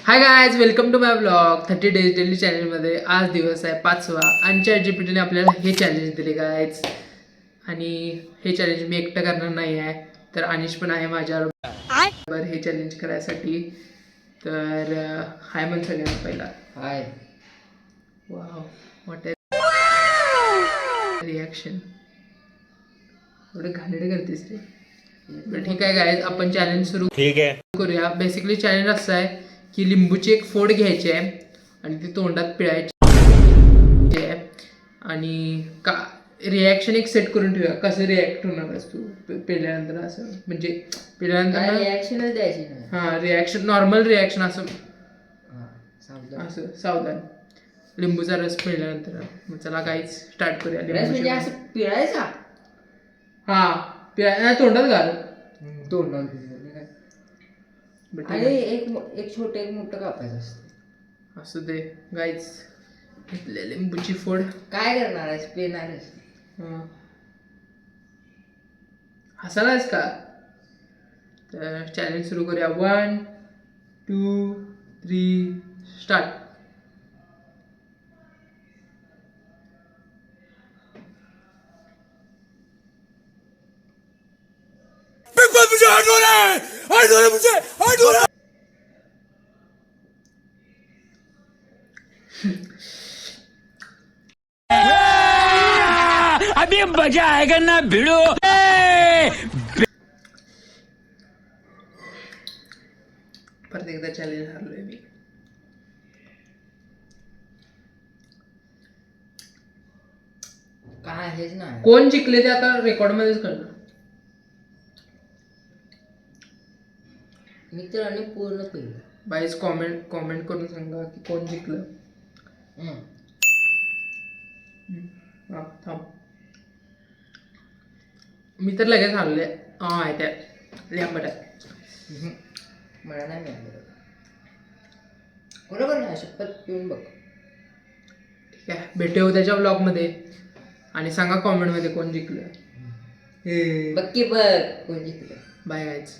High guys, welcome to my blog 30 days daily चॅलेंजमध्ये. आज दिवस आहे 5वा आणि ChatGPTने आपल्याला हे चॅलेंज दिले गायज. आणि हे चॅलेंज मी एकटं करणार नाही आहे, तर अनिश पण आहे माझ्याबरोबर हे चॅलेंज करायसाठी. तर हाय म्हण सगळ्यांना पहिला. हाय. वाव, मोठे रिॲक्शन. एवढं घाणेरडे करतेस रे. बरं ठीक आहे गायज, आपण चॅलेंज सुरू करूया. बेसिकली चॅलेंज असं आहे की लिंबूची एक फोड घ्यायची आहे आणि ती तोंडात पिळायची आहे आणि का रिॲक्शन एक सेट करून ठेवूया. कसं रिॲक्ट होणार आहेस तू पिल्यानंतर, असं म्हणजे पिल्यानंतर रिॲक्शनच द्यायची नाही. हां, रिॲक्शन नॉर्मल रिॲक्शन असं असं सावधान. लिंबूचा रस पिल्यानंतर. मग चला काहीच स्टार्ट करूया. म्हणजे असं पिळायचा. हां, पिळायला तोंडात घाल. तोंडात आणि एक छोटे एक मोठं कापायचं असतं. असं दे गाईच. घेतले लिंबूची फोड. काय करणार आहेस? पिणार आहेस? हसायलाच का? तर चॅलेंज सुरू करूया. 1 2 3 स्टार्ट. अभी मजा आएगा ना भिड़ो. परत एकदा चॅलेंज हारलोय मी. काय हेच नाही. कोण जिंकले ते आता रेकॉर्ड मध्येच कळणार. मित्रांनी पूर्ण पिळलं. बाईज कॉमेंट करून सांगा की कोण जिंकलं. हां, थांब. मी तर लगेच हारले. आहे त्या लिंबट आहे. मला नाही मिळालं. बरोबर ना, शपथ पिऊन बघ. ठीक आहे, भेटूया उद्याच्या ब्लॉगमध्ये आणि सांगा कॉमेंटमध्ये कोण जिंकलं. बघ की बघ कोण जिंकलं. Bye guys.